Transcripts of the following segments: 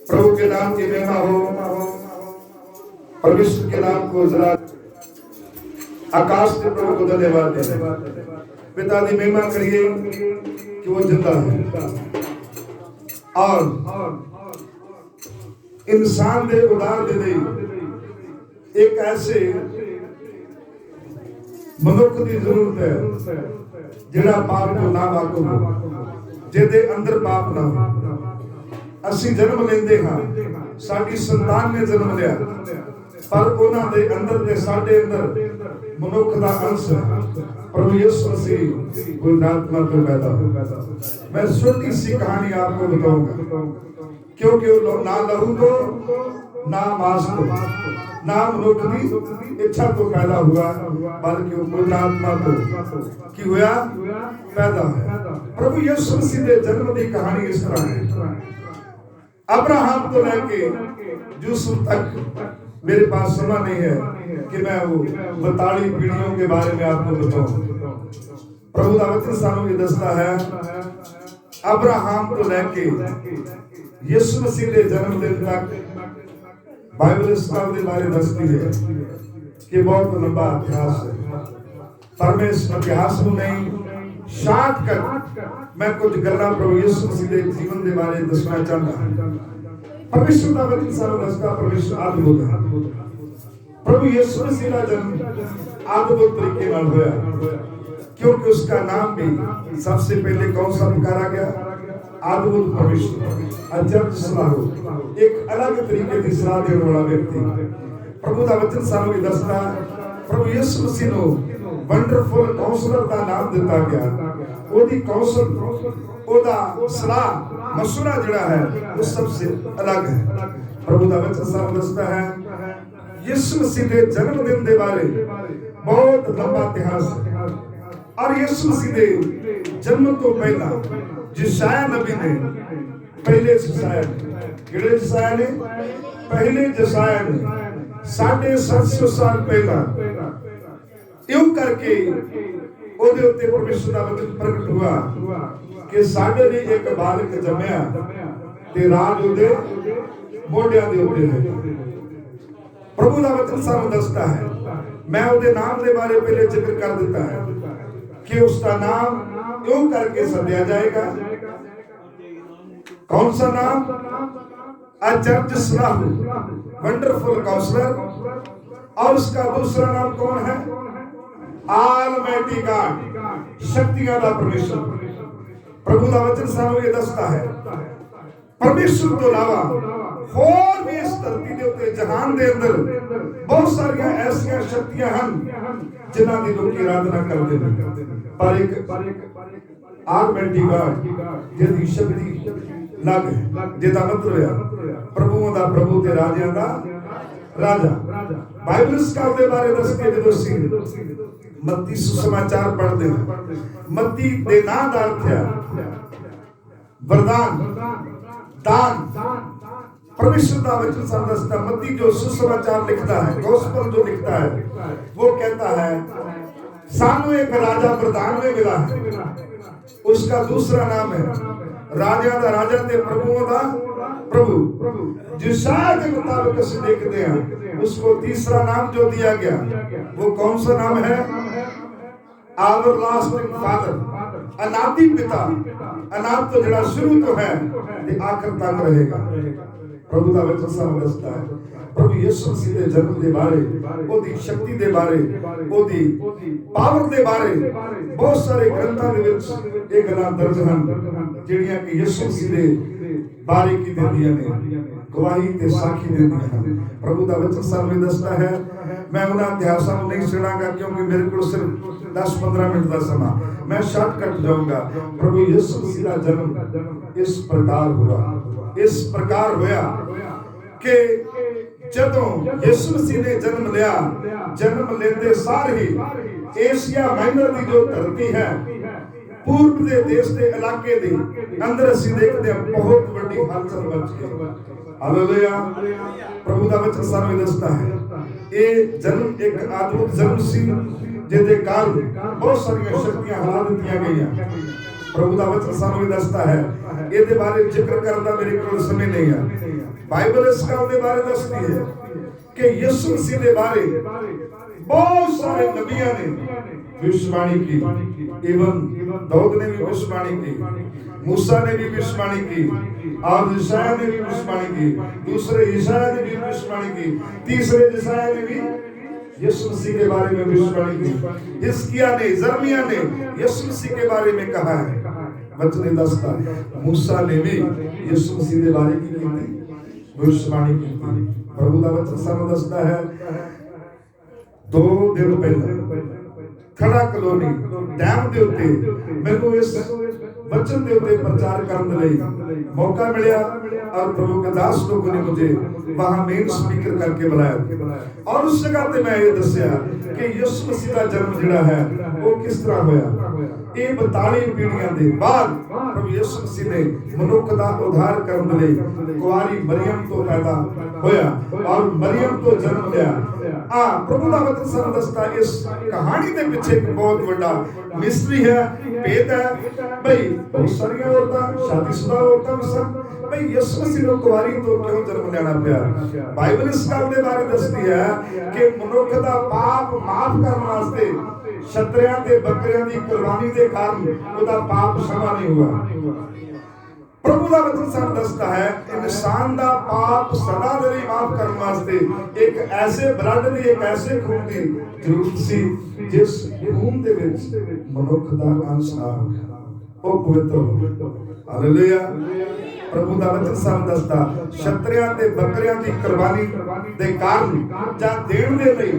प्रभु के नाम की महिमा हो, परमेश्वर के नाम को जरा आकाश के प्रभु को धन्यवाद दें। पिता की महिमा करिए कि वो जिंदा है और इंसान दे उदार दे दे एक ऐसे मनुख की जरूरत है जिहड़ा पाप को ना वाकफ हो, जिहदे अंदर पाप ना हो। ਅਸੀਂ जन्म लेंदे हाँ, साडी संतान ने जन्म लिया, पर उन्हां दे अंदर ते साडे अंदर मनुख दा अंश है। प्रभु यीशु मसीह पवित्र आत्मा तो पैदा हो। मैं छोटी सी कहानी आपको बताऊंगा, क्योंकि वो ना लहू को, ना मांस को, ना मनुख की इच्छा तो पैदा हुआ, बल्कि वो पवित्र आत्मा तो की हुआ पैदा है। प्रभु यीशु मसीह के जन्म की कहानी इस तरह है। अब्राहम तो लेके यूसुफ तक मेरे पास समय नहीं है कि मैं वो 42 पीढ़ियों के बारे में आपको बताऊं। प्रभु का वचन सानू ये दसता है, अब्राहम तो लेके यीशु मसीह के जन्मदिन तक बाइबल इस्लाम के बारे दसती है कि बहुत लंबा इतिहास है, पर मैं इस इतिहास को नहीं शार्ट कर मैं कुछ गल्लां प्रभु यीशु मसीह के जीवन के बारे दसना चाहता। परमेश्वर का वचन सानू दसदा परमेश्वर अद्भुत है। प्रभु यीशु मसीह का जन्म अद्भुत तरीके नाल होया, क्योंकि उसका नाम भी सबसे पहले कौन सा पुकारा गया? अद्भुत परमेश्वर, अजब सलाहू, एक अलग तरीके की सलाह देने वाला व्यक्ति। प्रभु का वचन सानू ये दसदा प्रभु यीशु मसीह को वंडरफुल काउंसलर का नाम दिता गया। ओदी काउंसल, ओदा सलाह मशवरा जिहड़ा है वो सबसे अलग है। प्रभु का वचन सानू दसदा है यीशु मसीह के जन्मदिन के बारे बहुत लंबा इतिहास है। और यीशु मसीह के जन्म तो पहला यशायाह नबी ने, पहले यशायाह किहड़े यशायाह ने? पहले यशायाह ने 750 साल पहला यूं करके ओदे उत्ते परमेश्वर का वचन प्रकट हुआ कि साडे लिए एक बालक जम्मिया ते राज ओदे मोढियां दे उत्ते है। प्रभु का वचन सानू दसदा है, मैं ओदे नाम के बारे पहले जिक्र कर दिता है कि उसका नाम यूं करके सद्या जाएगा। कौन सा नाम? अजब सलाहू, वंडरफुल काउंसलर। और उसका दूसरा नाम कौन है? ऑलमाइटी गॉड, शक्तियां दा परमेश्वर। प्रभु का वचन सानू ये दसता है परमेश्वर तो अलावा होर भी इस धरती के उत्ते जहान दे अंदर बहुत सारियां ऐसियां शक्तियां हैं जिन्हां दी लोग आराधना करते हैं, पर एक ऑलमाइटी गॉड जिहदी शक्ति लग है, जिहदा मतलब है प्रभुओं दा प्रभु ते राजियां दा राजा। बाइबल इसका दे बारे दसके जदों सी मत्ती सुसमाचार पढ़ते हैं, मत्ती दे नां दा अर्थ है वरदान, दान। परमेश्वर का वचन सानू दसदा मत्ती जो सुसमाचार लिखता है, गॉस्पेल जो लिखता है, वो कहता है सानू एक राजा वरदान में मिला है। उसका दूसरा नाम है राजा दा राजा ते प्रभुओं दा प्रभु। यशायाह के मुताबिक ਅਸੀਂ देखते हैं उसको तीसरा नाम जो दिया गया वो कौन सा नाम है? एवरलास्टिंग फादर, अनादि पिता। अनाद तो जड़ा शुरू तो है ते आखिर तक रहेगा। प्रभु का वचन सानू दसदा है प्रभु यीशु मसीह के जन्म के बारे, ओदी शक्ति के बारे, ओदी पावर के बारे बहुत सारे ग्रंथां दे विच ये गल्लां दर्ज हन जिहड़ियां कि यीशु मसीह दे बारे की देंदियां ने, गवाही ते साखी देंदियां हैं। प्रभु का वचन सानू दसदा है, मैं उन्हां इतिहासां नूं नहीं सुणांगा क्योंकि मेरे को सिर्फ 10-15 मिनट का समय, मैं शॉर्टकट जाऊंगा। प्रभु यीशु मसीह का जन्म इस प्रकार हुआ, इस प्रकार होया कि जदों यीशु मसीह ने जन्म लिया, जन्म लेते सार ही एशिया माइनर की जो धरती है, पूर्व के देश के इलाके दे अंदर ਅਸੀਂ देखते हैं बहुत बड़ी हलचल मच गई। हालेलुया। प्रभु का वचन सानू दसदा है ये जन्म एक अद्भुत जन्म सी जिहदे कारण बहुत सारियां शक्तियां हला दित्तियां गईयां। प्रभु का वचन सानू दसता है, ये बारे जिक्र करना मेरे को समय नहीं है। बाइबल इस गल के बारे दसती है कि यीशु मसीह के बारे बहुत सारे नबियों ने भविष्यवाणी की। इवन दाऊद ने भी भविष्यवाणी की, मूसा ने भी भविष्यवाणी की, और यशायाह ने भी भविष्यवाणी की, दूसरे यशायाह ने भी भविष्यवाणी की, तीसरे यशायाह ने भी यीशु मसीह के बारे में भविष्यवाणी की। हिजकिय्याह ने, यिर्मयाह ने यीशु मसीह के बारे में कहा है। वचन दसता है मूसा ने भी यीशु मसीह के बारे की भविष्यवाणी की थी। प्रभु का वचन सानू दसता है 2 दिन पहले खड़ा कलोनी डैम के उत्ते मैनू इस वचन के उत्ते प्रचार करने लई मौका मिला, और प्रभु के दास लोगों ने मुझे वहां मेन स्पीकर करके बुलाया, और उस जगह पे मैं ये दसिया कि यीशु मसीह का जन्म जिहड़ा है वो किस तरह होया। ये 42 पीढ़ियां दे बाद प्रभु यीशु मसीह ने मनुख का उद्धार करने लई कुंवारी मरियम तो पैदा होया और मरियम तो जन्म लिया। प्रभु का वचन सानू दसदा इस कहानी के पीछे एक बहुत बड़ा मिस्ट्री है, भेद है। भाई बहुत सारी औरतां शादीशुदा औरतां भी सन, भाई यीशु मसीह ने कुंवारी तो क्यों जन्म लेना पिया। बाइबल इस गल के बारे दसदी है कि मनुख का पाप माफ करने वास्ते छतरियां ते बकरियां दी कुर्बानी के कारण उसका पाप क्षमा नहीं हुआ। प्रभु का वचन सानू दसदा है इंसान का पाप सदा दे लई माफ करने वास्ते एक ऐसे ब्लड दी, एक ऐसे खून की जरूरत सी जिस खून दे विच मनुख दा अंश आ ओ पवित्र हो। हालेलुया। प्रभु का वचन सानू दसदा छतरियां ते बकरियां दी कुर्बानी दे कारण जां देण दे लई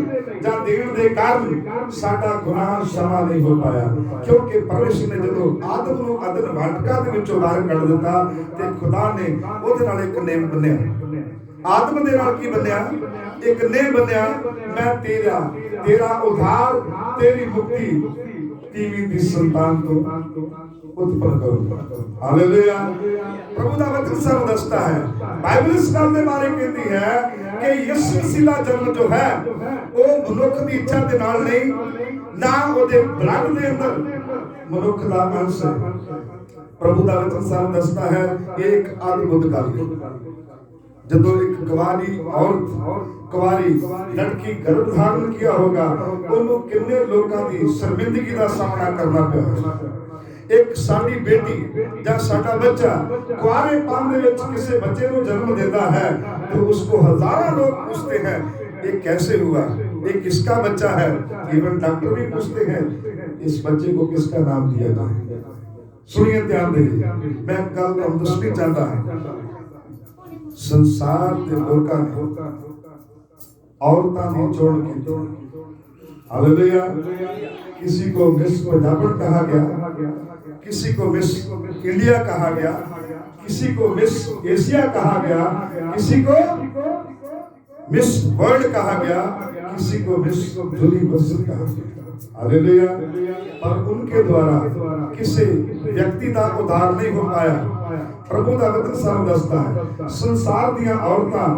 जां देण दे कारण साडा गुनाह क्षमा नहीं हो पाया, क्योंकि परमेश्वर ने जदों आदम नूं अदन वाटका दे विचों बाहर कढ दिता ते खुदा ने ओदे नाल एक नेम बन्निया। आदम दे नाल की बन्निया? एक नेम बन्निया, मैं तेरा उद्धार, तेरी मुक्ति तीवी दी संतान तो उत्पन्न करूंगा। हालेलुया। प्रभु का वचन सानू दसता है, बाइबल इस गल के बारे कहती है कि यीशु मसीह का जन्म जो है वो मनुख की इच्छा के नाल नहीं, ना ओदे ब्लड दे अंदर मनुख का अंश है। प्रभु का वचन सानू दसता है एक अद्भुत गल, जदों एक कुंवारी औरत कुंवारी लड़की गर्भ धारण किया होगा, उन्होंने कितने लोगों की शर्मिंदगी का सामना करना पिया। एक साडी बेटी या साडा बच्चा कुआरेपन दे विच किसी बच्चे को जन्म देता है तो उसको हजारों लोग पूछते हैं ये कैसे हुआ, ये किसका बच्चा है। इवन डॉक्टर भी पूछते हैं इस बच्चे को किसका नाम दिया जाए। सुनिए ध्यान दीजिए, मैं कल हम दसनी चाहता है संसार के लोगों ने औरतां दी चोण की। हालेलुया। किसी को मिस पंजाबन कहा गया, किसी को मिस इंडिया कहा गया, किसी को मिस एशिया कहा गया, किसी को मिस वर्ल्ड कहा गया, किसी को मिस यूनिवर्सल कहा गया। हालेलुया। पर उनके द्वारा किसी व्यक्ति का उद्धार नहीं हो पाया। प्रभु का वचन सानू दसदा है संसार दियां औरतां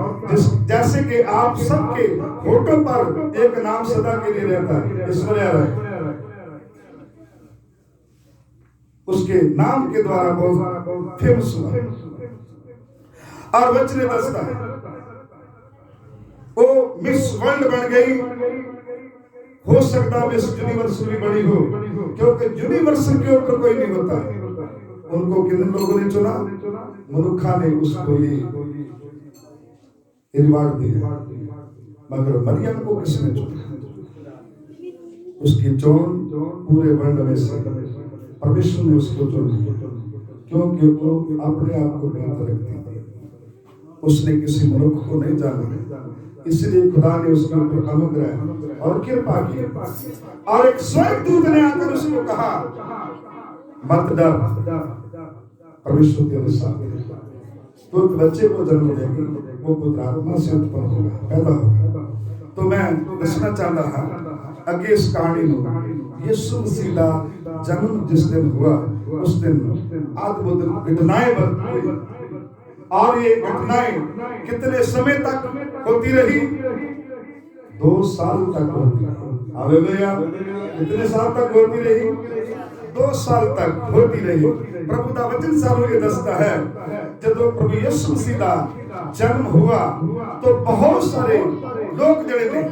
जैसे कि आप सबके होठों पर एक नाम सदा के लिए रहता है, ईश्वरया रहे, उसके नाम के द्वारा बहुत फेमस हुआ। और वचन दसदा है वो मिस वर्ल्ड बन गई, हो सकता मिस यूनिवर्सल भी बनी हो, क्योंकि यूनिवर्सल के ऊपर कोई नहीं होता। उनको कितने लोगों ने चुना? मनुखा ने उसको ये रिवार्ड दिया, मगर मरियम को किसने चुना? उसकी चोन पूरे वर्ल्ड में से परमेश्वर ने उसको चुन लिया, क्योंकि वो अपने आप को बेहतर रखती थी। उसने किसी मनुष्य को नहीं जाना, इसलिए खुदा ने उसके ऊपर अनुग्रह और कृपा की। और एक स्वर्गदूत ने आकर उसको कहा मत डर, परमेश्वर तेरे साथ है, तो बच्चे को जन्म देगी, वो पुत्र आत्मा से उत्पन्न होगा, पैदा होगा। तो मैं दसना चाहता था अगे इस कहानी में यीशु मसीह का जन्म जिस दिन हुआ उस दिन अद्भुत घटनाएं हुई, और ये घटनाएं कितने समय तक होती रही? 2 साल तक होती रही। हालेलुया। कितने साल तक होती रही? 2 साल तक होती रही। प्रभु का वचन सानू ये दसता है जदों प्रभु यीशु मसीह का जन्म हुआ तो बहुत सारे लोग जड़े ने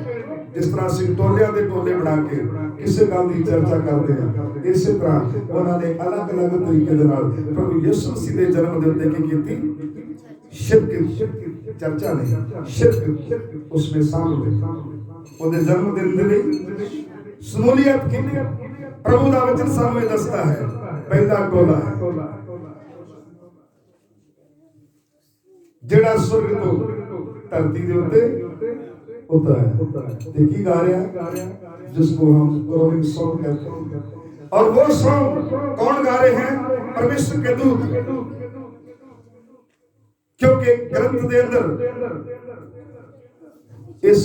जिस तरह से टोलियां दे टोले बना के किसी गल की चर्चा करते हैं, इसी तरह उन्होंने अलग अलग तरीके दे नाल प्रभु यीशु मसीह के जन्म दे उत्ते की कीती, शिरक चर्चा नहीं, शिरक उसमें शामिल है। उहदे जन्मदिन दे लई शमूलियत की प्रभु का वचन सामने दसता है। पहला टोला है जेड़ा स्वर्ग तो धरती के उत्ते उतरा है, ते की गा रहा है, जिसको हम रोलिंग सॉन्ग कहते हैं। और वो सॉन्ग कौन गा रहे हैं? परमेश्वर के दूत। क्योंकि ग्रंथ के अंदर इस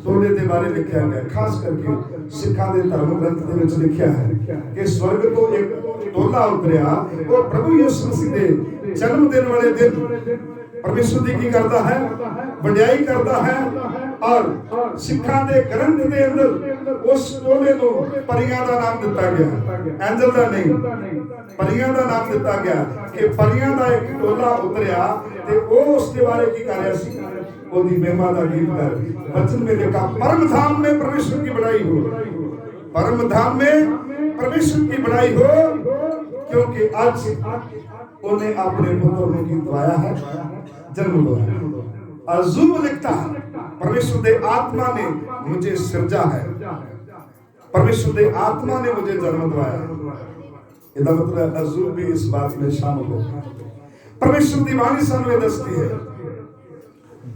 टोले के बारे लिखा गया, खास करके सिखा के धर्म ग्रंथ के विच लिखा है कि स्वर्ग तो एक टोला उतरिया, वो प्रभु यीशु मसीह के जन्मदिन वाले दिन परमेश्वर दी की करता है, वड्याई करता है। और सिखा के ग्रंथ के अंदर उस टोले को परियां का नाम दिता गया, एंजल का नहीं, परियां का नाम दिता गया कि परियां का एक टोला उतरिया ते वो उसके बारे की कर रहा सी, ओदी महिमा का गीत कर। वचन में लिखा परम धाम में परमेश्वर की बड़ाई हो, परम धाम में परमेश्वर की बड़ाई हो, क्योंकि आज उन्हें अपने पुत्र को गीतवाया है, जन्म दिया। अजूब लिखता है परमेश्वर दे आत्मा ने मुझे सृजा है, परमेश्वर दे आत्मा ने मुझे जन्म दिवाया। इसका मतलब अजूब भी इस बात में शामिल हो। परमेश्वर की वाणी सामने दसती है।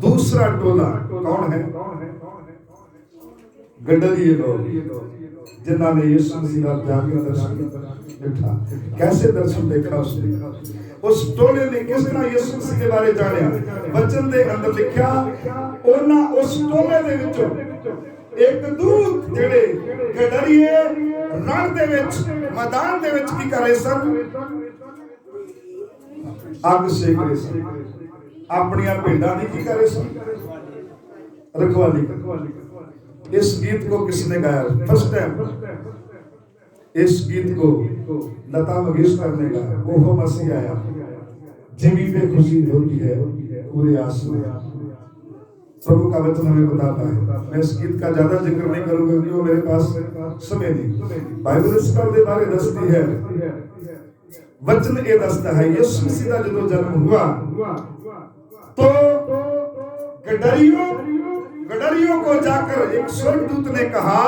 दूसरा टोला कौन है? गडरिये लोग, जिन्होंने यीशु मसीह का जाके दर्शन देखा। कैसे दर्शन देखा उसने? उस टोले ने किस तरह यीशु मसीह के बारे जानिया? वचन दे अंदर लिखा, ओना उस टोले दे विचों एक दूत जेड़े गडरिये रण दे विच मैदान दे विच की कर रहे सन? अग सेक रहे सन। अपनी भेड़ां दी की कर रहे सन? रखवाली। इस गीत को किसने गाया? फर्स्ट टाइम इस गीत को लता मंगेशकर ने गाया। वो मसीह आया, जिमी पे खुशी होती है पूरे आंसू। प्रभु का वचन हमें बताता है। मैं इस गीत का ज्यादा जिक्र नहीं करूंगा क्योंकि वो मेरे पास समय नहीं। बाइबल इस के बारे दसती है, वचन ये दसता है यीशु मसीह का जो जन्म हुआ तो गडरियों को जाकर एक स्वर्गदूत ने कहा,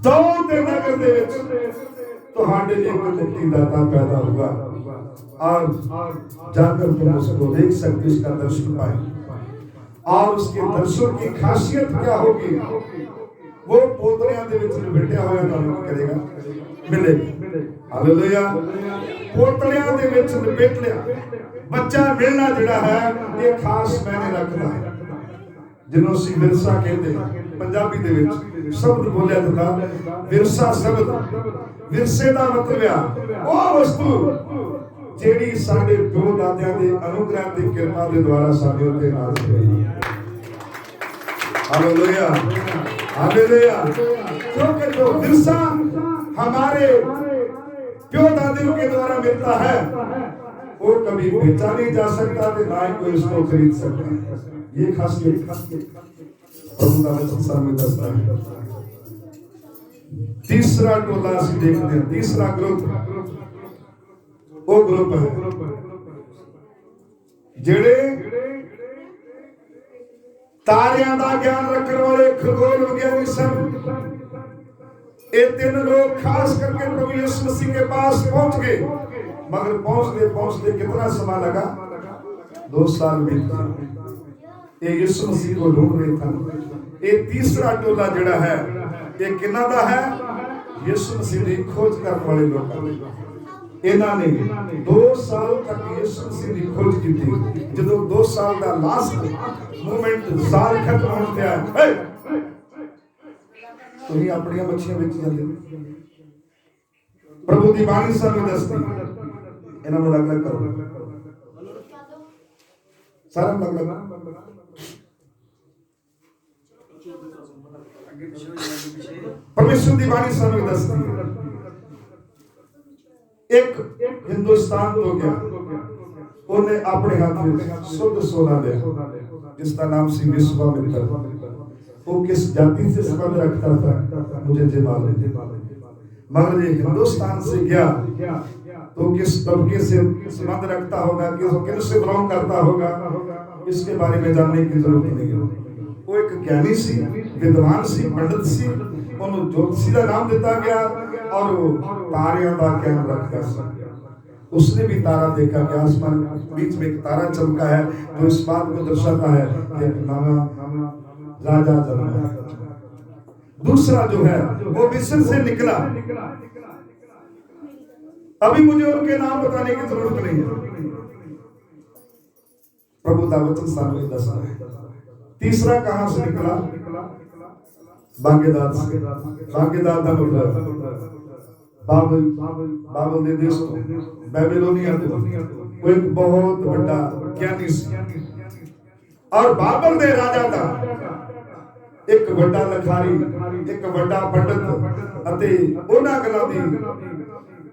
दौड़ दे नगर दे विच तुहाडे लिए कोई मुक्तिदाता पैदा हुआ और जाकर तुम उसको देख सकते, उसका दर्शन पाए। और उसके दर्शन की खासियत क्या होगी? वो पोतलियां दे विच लपेटिया होया तुहानू करेगा, मिलेगा। हालेलुया। पोतलियां दे विच लपेट लिया बच्चा मिलना जिहड़ा है ये खास मायने रखता है, जिन्हों सी विरसा कहते हैं। पंजाबी दे विच शब्द बोलिया जाता विरसा शब्द। विरसे दा मतलब है वो वस्तु जेड़ी साडे प्यो दादियां दे अनुग्रह ते किरपा दे द्वारा साडे उत्ते नाल होई। Hallelujah, hallelujah. क्योंकि जो विरसा हमारे प्यो दादियों के द्वारा मिलता है वो कभी बेचा नहीं जा सकता, ना ही कोई उसको खरीद सकता। ये खासियत प्रभु का वचन सामने दसता है। तीसरा टोला ਅਸੀਂ देखते हैं, तीसरा ग्रुप वो ग्रुप है जेड़े तारियां दा ज्ञान रखने वाले खगोल विज्ञानी सन। ये 3 लोग खास करके प्रभु यीशु मसीह के पास पहुंच गए, मगर पहुंचते कितना समय लगा? 2 साल बीत गए। ये यीशु मसीह को ढूंढ रहे था। ये तीसरा टोला जड़ा है ये किन्ना दा है? यीशु मसीह की खोज करने वाले लोग। इन्होंने 2 साल तक यीशु मसीह की खोज की थी। जो 2 साल का लास्ट मोमेंट साल खत्म होने पे आया, तुम अपनी मच्छियां बेच जाते। प्रभु की बाणी सामने दसती इन्होंने अलग अलग करो, सारा अलग अलग परमेश्वर की बाणी सानू दसदी है एक हिंदुस्तान तो गया उन्हें अपने हाथ में शुद्ध सोना लिया जिसका नाम सी विश्वामित्र। वो किस जाति से संबंध रखता था मुझे जो मालूम है, मगर ये हिंदुस्तान से गया तो किस तबके से संबंध रखता होगा, किस से बिलोंग करता होगा, इसके बारे में जानने की जरूरत नहीं है। वो एक ज्ञानी सी, विद्वान सी, पंडित सी, उन्होंने ज्योतिषी का नाम दिता गया और वो तारियां का ज्ञान रखता सी। उसने भी तारा देखा कि आसमान बीच में एक तारा चमका है जो इस बात को दर्शाता है कि एक नवा राजा जन्मा है। दूसरा जो है वो मिस्र से निकला। अभी मुझे उनके नाम बताने की जरूरत नहीं है, प्रभु का वचन सामने दसता है। तीसरा कहां से निकला? बागेदाद से। बागेदाद का मतलब बाबल दे देश तो बेबीलोनिया तो वो एक बहुत बड़ा ज्ञानी और बाबल दे राजा का एक बड़ा लखारी, एक बड़ा पंडित अते उन्हां गल्लां दी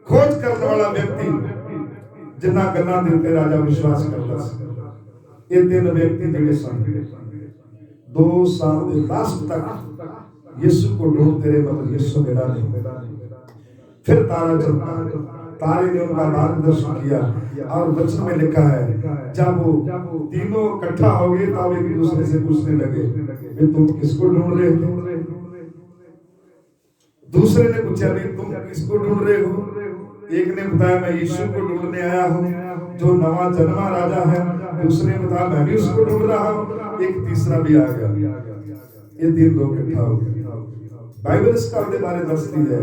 खोज करने वाला व्यक्ति जिन्हां गल्लां दे उत्ते राजा विश्वास करता सी। ये तीन व्यक्ति जिहड़े सन 2 साल के लास्ट तक यीशु को ढूंढते रहे, मगर यीशु मिला नहीं। फिर तारा चमका, तारे ने उनका मार्गदर्शन किया और वचन में लिखा है जब वो तीनों इकट्ठा हो गए तब एक दूसरे से पूछने लगे वे तुम किसको ढूंढ रहे थे? दूसरे ने पूछा भी तुम किसको ढूंढ रहे हो? एक ने बताया मैं यीशु को ढूंढने आया हूँ जो नवा जन्मा राजा है। दूसरे ने बताया मैं भी उसको ढूंढ रहा हूँ। एक तीसरा भी आ गया। ये 3 लोग इकट्ठा हो गए। बाइबल इसका के बारे में दसती है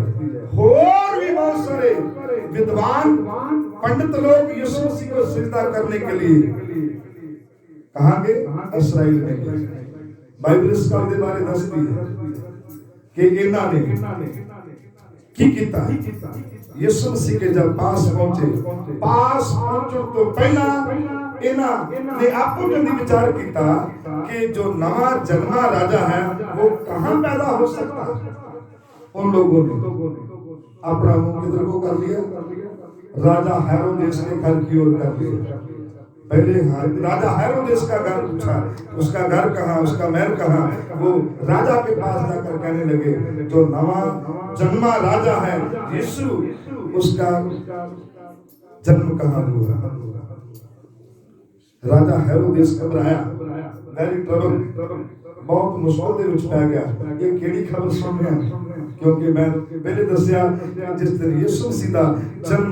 और भी बहुत सारे विद्वान पंडित लोग यीशु मसीह को सिजदा करने के लिए कहां गए? इस्राएल में गए। बाइबल इसका के बारे में दसती है कि इन्हां ने की कीता? यीशु मसीह के जब पास पहुंचे तो पहला इन्हां ने आपको जल्दी विचार किया कि जो नवा जन्मा राजा है वो कहां पैदा हो सकता है। उन लोगों ने अपना मुंह किधर को कर लिया? राजा हेरोदेस के घर की ओर कर लिया। पहले राजा हेरोदेस का घर पूछा, उसका घर कहाँ, उसका महल कहाँ? वो राजा के पास जाकर कहने लगे जो नवा जन्मा राजा है यीशु, उसका जन्म कहाँ हुआ? राजा हेरोदेस घबराया, वेरी ट्रबल, बहुत मुश्किल दे विच पै गया। ये केड़ी खबर सुन रहा? क्योंकि मैं पहले दसिया जिस दिन यीशु मसीह दा जन्म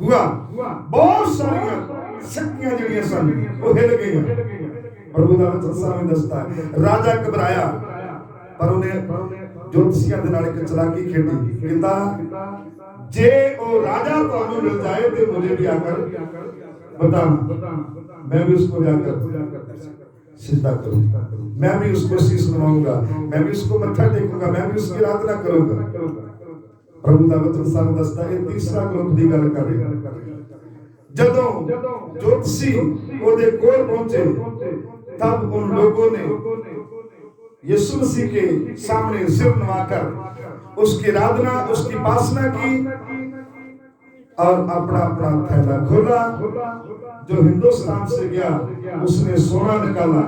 हुआ बहुत सारी शक्तियां जिहड़ियां सन वो हिल गईयां। प्रभु दा वचन सामने दसदा है राजा घबराया पर उन्हें ज्योतिषियां दे नाल एक चलाकी खेडी। कहंदा जे ओ राजा तुहानू मिल जाए तो मुझे भी आकर बताना, मैं भी उसको जाकर सिजदा करूंगा, मैं भी उसको शीश नवाऊंगा, मैं भी उसको मत्था टेकूंगा, मैं भी उसकी आराधना करूंगा। प्रभु दा वचन सानू दसदा है तीसरा ग्रुप दी गल कर रहे। जदों ज्योतिषी ओदे कोल पहुंचे तब उन लोगों ने यीशु मसीह के सामने सिर नवाकर उसकी आराधना, उसकी उपासना की और अपना अपना थैला खोला। जो हिंदुस्तान से गया उसने सोना निकाला,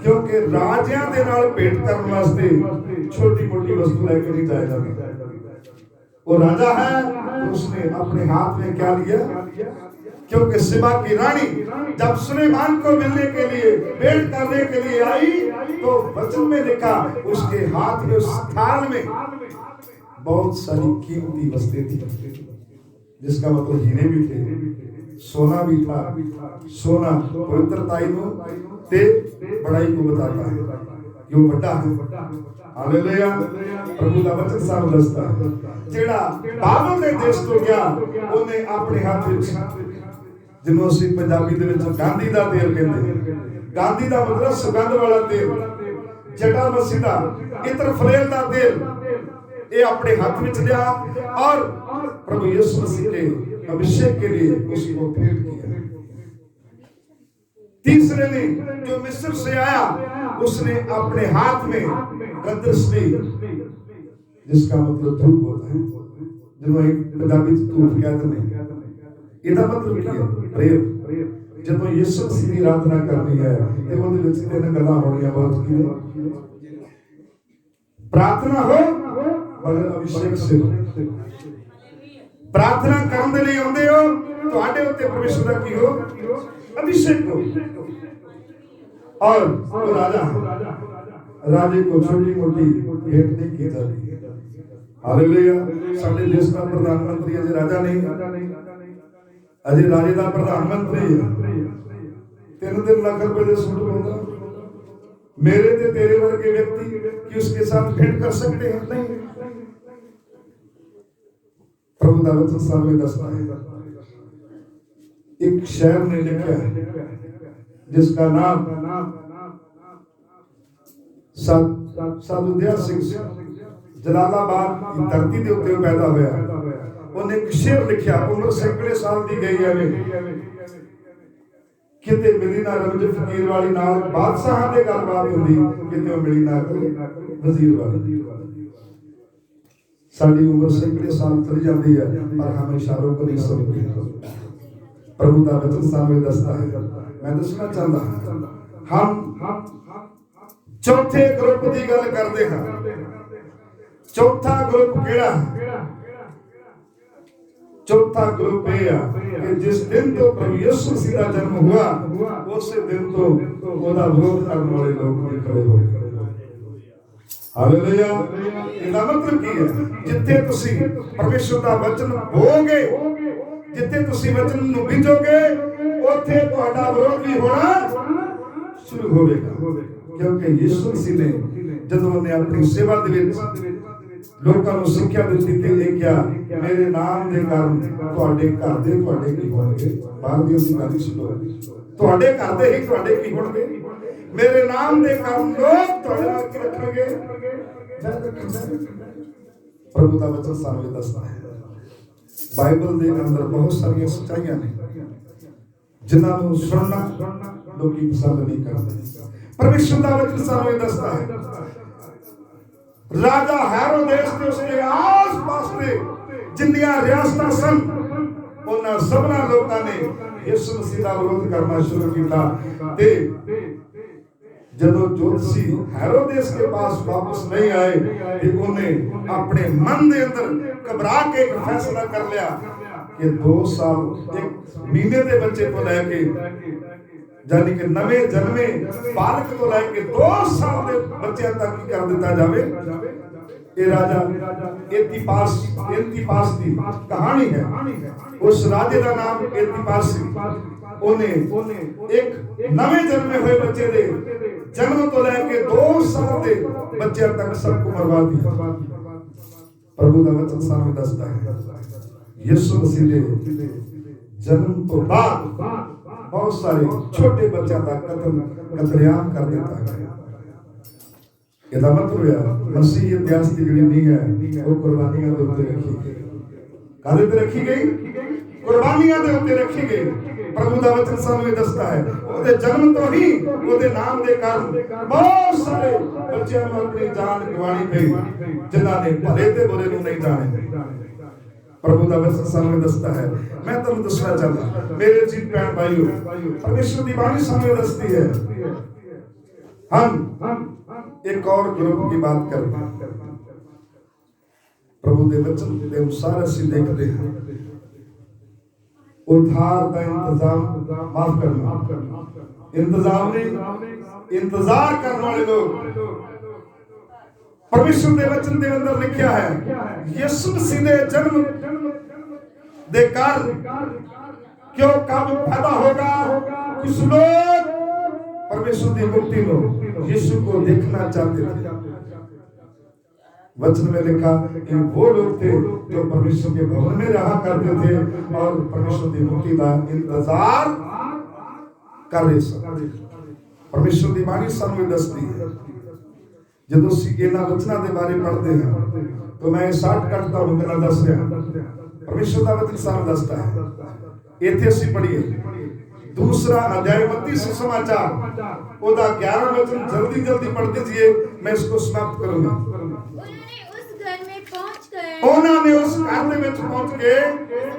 क्योंकि राजियां दे नाल भेंट करने वास्ते छोटी मोटी वस्तु लेकर नहीं जाया जाता। वो राजा है तो उसने अपने हाथ में क्या लिया? क्योंकि सिबा की रानी जब सुलेमान को मिलने के लिए भेंट करने के लिए आई तो वचन में लिखा उसके हाथ में, उस थाल में बहुत सारी कीमती वस्तुएं थी, जिसका मतलब हीरे भी थे, सोना भी था। सोना पवित्रताई को ते बड़ाई को बताता है कि वो बड़ा है। हालेलुया। प्रभु दा वचन सामने दसदा है जेड़ा बाबल दे देश तो गया ओने अपने हाथ विच जिन्हों असीं पंजाबी दे विच गांधी दा तेल कहंदे, गांधी दा मतलब सुगंध वाला तेल, जटा मसीह दा इत्र फरेल दा तेल, ये अपने हाथ में लिया और प्रभु यीशु मसीह के अभिषेक के लिए उसको भेंट किया। तीसरे ने जो मिस्र से आया उसने अपने हाथ में गदरस ली जिसका मतलब धूप होता है, जिन्होंने पंजाबी धूप कहते हैं। ਇਹਦਾ मतलब ਕੀ ਹੈ? ਪ੍ਰੇਮ। ਜਦੋਂ ਯਿਸੂ ਮਸੀਹ ਦੀ ਆਰਾਧਨਾ ਕਰਨੀ ਹੈ ਤੇ ਉਹਦੇ ਵਿੱਚ ਤਿੰਨ ਗੱਲਾਂ ਹੋਣੀਆਂ ਬਹੁਤ ਕੀ ਨੇ? प्रार्थना हो मगर अभिषेक से हो। प्रार्थना करने के लिए आते हो ਤੁਹਾਡੇ ਉੱਤੇ परमेश्वर ਦਾ ਕੀ ਹੋ? अभिषेक हो। और वो राजा राजे को छोटी मोटी भेंट नहीं की जाती। हालेलुया। ਸਾਡੇ ਦੇਸ਼ ਦਾ ਪ੍ਰਧਾਨ ਮੰਤਰੀ ਅਜੇ ਰਾਜਾ ਨਹੀਂ, ਅਜੇ ਰਾਜੇ ਦਾ ਪ੍ਰਧਾਨ ਮੰਤਰੀ ਹੈ। 3 ਲੱਖ रुपए ਦੇ ਸੂਟ ਪਾਉਂਦਾ। मेरे ते तेरे वर्गे व्यक्ति कि उसके साथ भेंट कर सकते हैं? नहीं। प्रभु का वचन सामने दसता है, एक शहर ने लिखा है जिसका नाम साधु दया सिंह जलालाबाद की धरती के उत्ते पैदा होया। उन्हें एक शेर लिखा, उम्र सैकड़े साल दी गई है, किते मिली ना रमज फकीर वाली नाल बादशाह दे गलबात हुंदी, किते मिली ना वजीर वाली। साडी उम्र सैकड़े साल चली जाती है पर हम इशारों को नहीं समझते। प्रभु का वचन सामने दसता है। मैं दसना चाहता हम चौथे ग्रुप की गल करते हैं। चौथा ग्रुप केड़ा है? चौथा ग्रुप यह कि जिस दिन तो प्रभु यीशु मसीह का जन्म हुआ उस दिन तो ਉਹਦਾ ਵਿਰੋਧ ਕਰਨ ਵਾਲੇ ਲੋਕ ਵੀ ਖੜੇ ਹੋ ਗਏ। ਹਾਲੇਲੂਇਆ। ਇਹਦਾ ਮਤਲਬ ਕੀ ਹੈ? ਜਿੱਥੇ ਤੁਸੀਂ ਪਰਮੇਸ਼ਰ ਦਾ ਵਚਨ ਹੋਗੇ, ਜਿੱਥੇ ਤੁਸੀਂ ਵਚਨ ਨੂੰ ਬੀਜੋਗੇ, ਉੱਥੇ ਤੁਹਾਡਾ ਵਿਰੋਧ ਵੀ ਹੋਣਾ ਸ਼ੁਰੂ ਹੋਵੇਗਾ। ਕਿਉਂਕਿ ਯਿਸੂ ਮਸੀਹ ਨੇ ਜਦੋਂ ਉਹਨੇ ਆਪਣੀ ਸੇਵਾ ਦੇ ਵਿੱਚ ਲੋਕਾਂ ਨੂੰ ਸਿੱਖਿਆ ਦਿੱਤੀ ਤੇ ਇਹ ਕਿਹਾ, ਮੇਰੇ ਨਾਮ ਦੇ ਕਾਰਨ ਤੁਹਾਡੇ ਘਰ ਦੇ ਤੁਹਾਡੇ ਕੀ ਹੋਣਗੇ? ਬਾਹਰ ਦੀ ਅਸੀਂ ਗੱਲ ਸੁਣੋ, ਤੁਹਾਡੇ ਘਰ ਦੇ ਹੀ ਤੁਹਾਡੇ ਕੀ ਹੋਣਗੇ? ਮੇਰੇ ਨਾਮ ਦੇ ਕਾਰਨ ਲੋਕ ਤੁਹਾਡੇ ਨਾਲ ਕੀ ਰੱਖਣਗੇ? ਪ੍ਰਭੂ ਦਾ ਵਚਨ ਸਾਨੂੰ ਦੱਸਦਾ ਹੈ। ਬਾਈਬਲ ਦੇ ਅੰਦਰ ਬਹੁਤ ਸਾਰੀਆਂ ਸੱਚਾਈਆਂ ਨੇ ਜਿਨ੍ਹਾਂ ਨੂੰ ਸੁਣਨਾ ਲੋਕੀ ਪਸੰਦ ਨਹੀਂ ਕਰਦੇ। ਪਰਮੇਸ਼ਰ ਦਾ ਵਚਨ ਸਾਨੂੰ ਦੱਸਦਾ ਹੈ, राजा हेरोदेस ने उसके आस पास में जिन्नियां रियासतां सन उन्हां सबना लोकां ने यीशु मसीह दा विरोध करना शुरू किया। ते जदों जोतषी हेरोदेस के पास वापस नहीं आए ते उन्हें अपने मन दे अंदर घबरा के एक फैसला कर लिया कि 2 साल 1 महीने दे बच्चे को लेके यानी कि नवे जन्मे बालक को लेके 2 साल के बच्चे तक की कर दिता जावे। ये राजा एंतिपास की कहानी है। उस राजे का नाम एंतिपास सी। उन्हें एक नवे जन्मे हुए बच्चे दे जन्म तो लेके 2 साल के बच्चे तक सबको मरवा दिया। प्रभु का वचन सामने दसता है, यीशु मसीह ने जन्म तो बाद बहुत सारे छोटे बच्चों का कतलेआम कर देता है। ਇਹਦਾ ਮਤਲਬ ਹੈ ਮਸੀਹ ਇਤਿਹਾਸ ਦੀ ਜਿਹੜੀ ਨਹੀਂ ਹੈ ਉਹ ਕੁਰਬਾਨੀਆਂ ਦੇ ਉੱਤੇ ਰੱਖੀ ਗਈ। ਕਾਹਦੇ ਤੇ ਰੱਖੀ ਗਈ? ਕੁਰਬਾਨੀਆਂ ਦੇ ਉੱਤੇ ਰੱਖੀ ਗਈ। ਪ੍ਰਭੂ ਦਾ ਵਚਨ ਸਾਨੂੰ ਇਹ ਦੱਸਦਾ ਹੈ, ਉਹਦੇ ਜਨਮ ਤੋਂ ਹੀ ਉਹਦੇ ਨਾਮ ਦੇ ਕਾਰਨ ਬਹੁਤ ਸਾਰੇ ਬੱਚਿਆਂ ਨੂੰ ਆਪਣੀ ਜਾਨ ਗਵਾਣੀ ਪਈ ਜਿਨ੍ਹਾਂ ਨੇ ਭਲੇ ਤੇ ਬੁਰੇ ਨੂੰ ਨਹੀਂ ਜਾਣੇ। प्रभु का वचन सामने दसता है। मैं तुम दसना चाहता मेरे जी भैन भाइयों, परमेश्वर की वाणी सामने दसती है। हम एक और ग्रुप की बात करते हैं। प्रभु के वचन के अनुसार ਅਸੀਂ देखते हैं उद्धार का इंतजाम, माफ करना, इंतजाम नहीं, इंतजार करने वाले लोग। परमेश्वर के वचन के अंदर लिखा है यीशु मसीह के जन्म दे कारण क्यों कब पैदा होगा? कुछ लोग परमेश्वर की मुक्ति को यीशु को देखना चाहते थे। वचन में लिखा कि वो लोग थे जो परमेश्वर के भवन में रहा करते थे और परमेश्वर की मुक्ति का इंतजार कर रहे थे। परमेश्वर की वाणी सामने दसती है। जब इन्हां वचनों के बारे पढ़ते हैं तो मैं शॉर्टकट तुहानूं मेरा दस रहा। परमेश्वर का वचन सानूं दसदा है। इत्थे असीं पढ़िए 2 अध्याय मत्ती सुसमाचार ओदा 11 वचन जल्दी जल्दी पढ़ दीजिए, मैं इसको समाप्त करूंगा। उन्होंने उस घर में उन्होंने उस घर दे विच पहुंच के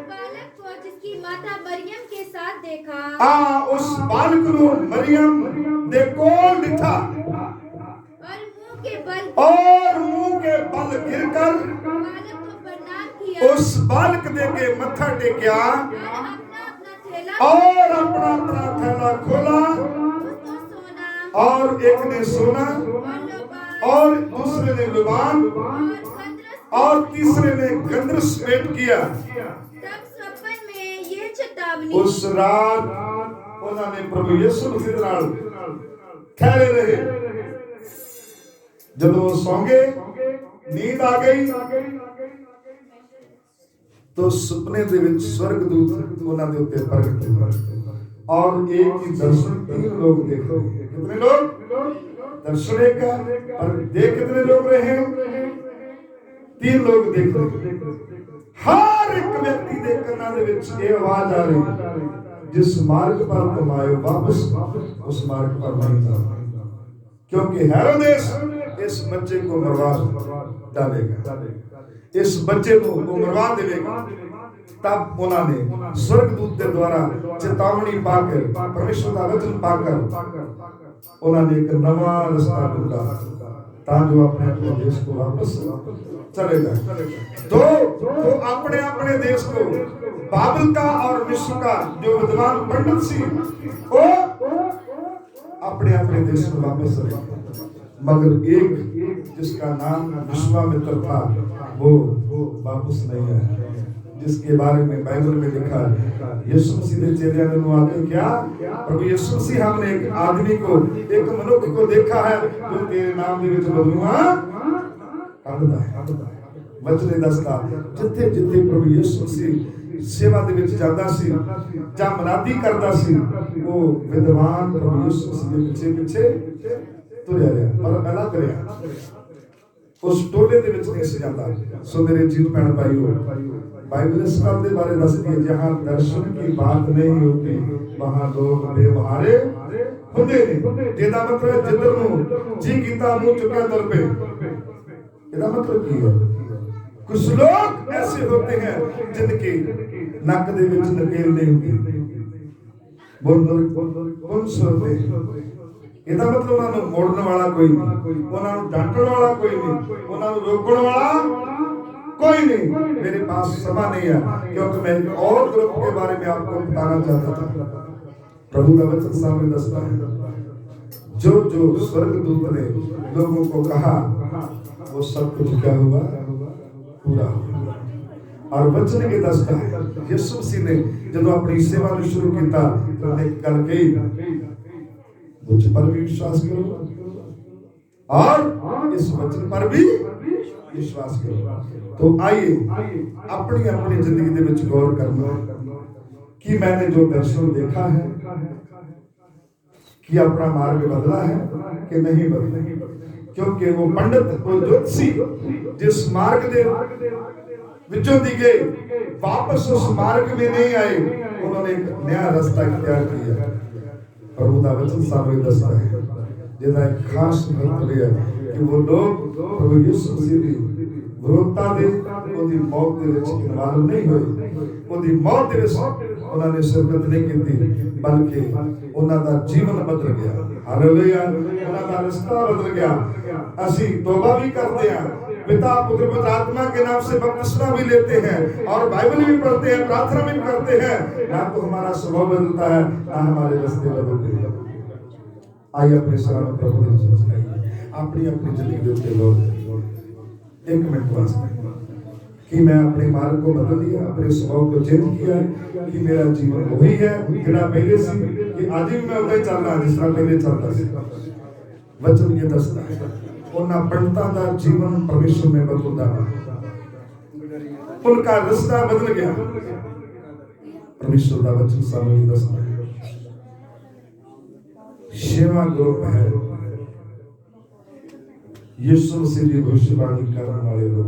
बालक को जिसकी माता मरियम के साथ देखा उस बालक को मरियम दे कोल दिखा और मुंह के बल गिरकर बालक को प्रणाम किया उस बालक दे के मत्था टेकिया और और अपना थैला खोला उसको सोना और एक ने सोना और दूसरे ने लुबान और तीसरे ने गंधरस भेंट किया। तब सपन में ये चेतावनी उस रात उन्होंने प्रभु यीशु मसीह नाल ठहरे रहे। जब वो सौंगे नींद आ गई तो सुपने दे विच स्वर्गदूत उन्हां दे उत्ते प्रगट हुए और एक ही दर्शन 3 लोग देखे। कितने लोग? दर्शन एक का पर देख कितने लोग रहे? 3 लोग देख रहे। हर एक व्यक्ति दे कन्नां दे विच ये आवाज आ रही, जिस मार्ग पर तुम आए वापस उस मार्ग पर नहीं जाओ, क्योंकि हेरोदेस इस बच्चे को मरवा डालेगा, इस बच्चे को मरवा देगा। तब उन्होंने स्वर्गदूत के द्वारा चेतावनी पाकर परमेश्वर का वचन पाकर उन्होंने एक नवा रास्ता ढूंढा ताकि अपने अपने देश को वापस चले जाए। तो अपने अपने देश को बाबल का और विश्व का जो विद्वान पंडित सी वो अपने अपने देश में वापस चले, मगर एक जिसका नाम विश्वामित्र था वो वापस नहीं आया, जिसके बारे में बाइबल में लिखा है। यीशु मसीह ने चेलियां ने आके क्या प्रभु यीशु मसीह हमने एक आदमी को एक मनुष्य को देखा है जो तेरे नाम दे विच बदलूआ करदा है। वचन दसदा जिथे जिथे प्रभु यीशु मसीह सेवा दे विच जांदा सी जां मनादी करदा सी वो विद्वान प्रभु यीशु मसीह दे पीछे पीछे तुरया रहा पर अलग रहा, उस टोले दे विच नहीं सी जांदा। सो मेरे जीत भैन भाइयों, बाइबल इस बात के बारे दसदी है जहां दर्शन की बात नहीं होती वहां लोग बेवहारे होंदे ने। जेदा मतलब जिधर नु जी कीता मुंह चुकिया तुर पे, ਇਹਦਾ मतलब ਕੀ है? कुछ लोग ऐसे होते हैं जिनके नक दे विच नकेल नहीं होती, बोल सुनते ਇਹਦਾ मतलब उन्होंने मोड़ने वाला कोई नहीं, उन्होंने डांटने वाला कोई नहीं, उन्होंने रोकने वाला कोई नहीं। मेरे पास समय नहीं है क्योंकि मैं एक और ग्रुप के बारे में आपको बताना चाहता था। प्रभु का वचन सामने दसता है जो जो स्वर्गदूत ने लोगों को कहा वो सब कुछ क्या हुआ? पूरा हुआ। और वचन के दसता है यीशु मसीह ने जब अपनी सेवा शुरू किया तो उन्हें गल कही मुझ पर भी विश्वास करो और इस वचन पर भी विश्वास करो। तो आइए अपनी अपनी जिंदगी दे विच गौर करना कि मैंने जो दर्शन देखा है कि अपना मार्ग बदला है कि नहीं बदला, क्योंकि वो पंडित वो ज्योतिषी जिस मार्ग दे विचों दी गए वापस उस मार्ग में नहीं आए, उन्होंने एक नया रास्ता इख्तियार किया। प्रभु का वचन सामने दसता है जिसका एक खास मतलब है कि वो लोग प्रभु यीशु मसीह की विरोधता दे उनकी मौत के विच इन्वॉल्व नहीं हुए, उनकी मौत के विच उन्होंने शिरकत नहीं की, बल्कि उनका जीवन बदल गया। हालेलुया, उनका रास्ता बदल गया। असी तौबा भी करते हैं, पिता पुत्र पवित्र आत्मा के नाम से बपतिस्मा भी लेते हैं और बाइबल भी पढ़ते हैं, प्रार्थना भी करते हैं, ना तो हमारा स्वभाव बदलता है ना हमारे रास्ते बदलते हैं। आइए अपने सलाम प्रभु ने समझाइए अपनी अपनी जिंदगी के लोग एक मिनट वास्ते कि मैं अपने मार्ग को बदल दिया, अपने स्वभाव को चेंज किया कि मेरा जीवन वही है जितना पहले सी, कि आज भी मैं उतना ही चलना जिस तरह पहले चलता सी। वचन ये दसता है उन्ना पंडितां दा जीवन परमेश्वर में बदल जाता, उनका रास्ता बदल गया। परमेश्वर का वचन सामने दसता है सेवा ग्रुप है यीशु मसीह की भविष्यवाणी करने वाले लोग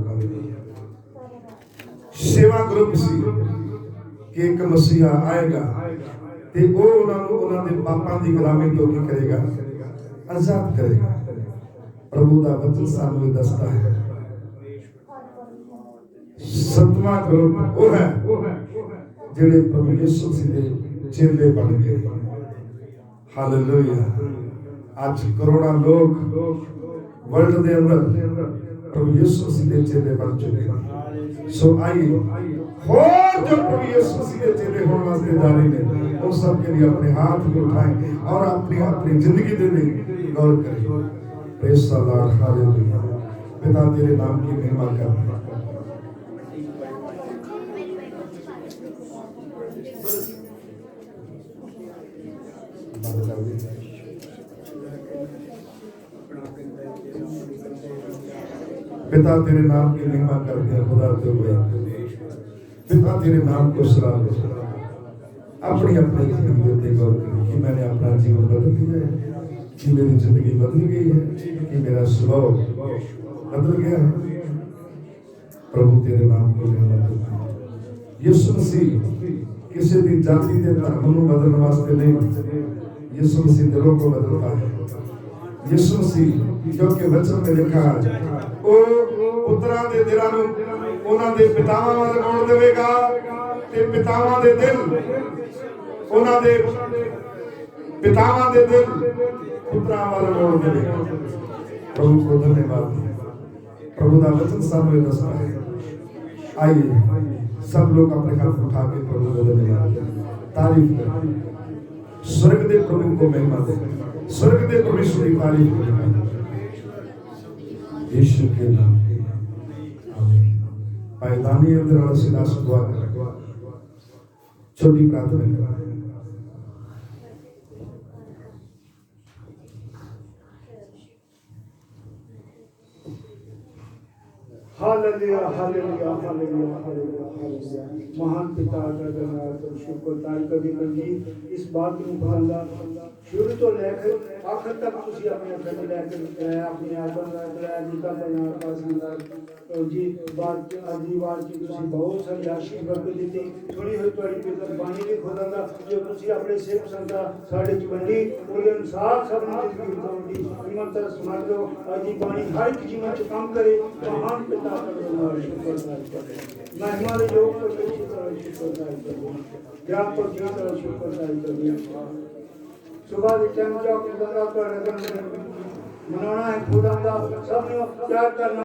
सेवा ग्रुप सी कि एक मसीहा आएगा ते वो उन्होंने पापां दी गुलामी तो की करेगा, आजाद करेगा। प्रभु का वचन सामने दसता है सतवां ग्रुप वो है जिहड़े प्रभु यीशु मसीह दे चेले बन गए। हालेलुया। आज करोड़ों लोग वर्ल्ड दे अंदर प्रभु यीशु मसीह दे चेले बन चुके हैं। सो आइए और जो प्रभु यीशु मसीह के चेले होने वास्ते जारी ने उन सब के लिए अपने हाथ भी उठाएं और अपनी अपनी जिंदगी दे दें, गौर करें। Praise the Lord. हालेलुया। पिता तेरे नाम की महिमा कर। पिता तेरे नाम की महिमा करते हैं खुदा तो पिता तेरे नाम को सलाम अपनी अपनी जिंदगी देते गौर करें कि मैंने अपना जीवन बदल दिया है, कि मेरी जिंदगी बदल गई है, कि मेरा स्वभाव बदल गया है। प्रभु तेरे नाम को महिमा करते हैं। यीशु मसीह किसी भी जाति के धर्म को बदलने वास्ते नहीं, यीशु मसीह दिलों को बदलता है। यीशु मसीह क्योंकि वचन में लिखा है ओ पुत्रा दे दिलां नूं उन्हां दे पितावां वाल मोड़ देवेगा ते पितावां दे दिल उन्हां दे पितावां दे दिल पुत्रां वाल मोड़ देवेगा। प्रभु को धन्यवाद। प्रभु का वचन सामने दसता है। आइए सब लोग अपने हाथ उठा के प्रभु को धन्यवाद तारीफ करें। स्वर्ग दे प्रभु को महिमा दे, स्वर्ग दे परमेश्वर की तारीफ करें यीशु के नाम में। आमीन। भाई दानियल द्वारा सिलास दुआ करें, छोटी प्रार्थना करें। Hallelujah hallelujah hallelujah hallelujah hallelujah. महान पिता का धन्यवाद और शुक्र ताल कभी कभी इस बात को खुदा शुरू तो लेकर आखिर तक तुसी अपने घर लेकर अपने आत्मा का निका बना पासंदा तो जी बात आदि बात की तुसी बहुत सारी आशीष बरकत दी थोड़ी हुई तुम्हारी बेहतर बानी भी खुदा दा जो तुसी अपने सेवक संता साढ़े चुबंडी और अनुसार सब ने जिंदगी बिताउंदी ईमान तरह समझ लो आदि बानी हर एक जीवन च काम करे। महान पिता का धन्यवाद शुक्र ताल करे मैं हमारे योग पर शुक्र ताल करे ज्ञान पर शुक्र ताल करे। सुबह के टाइम जाओ के बंदा पर मनाना है खुदा का सब ने प्यार करना।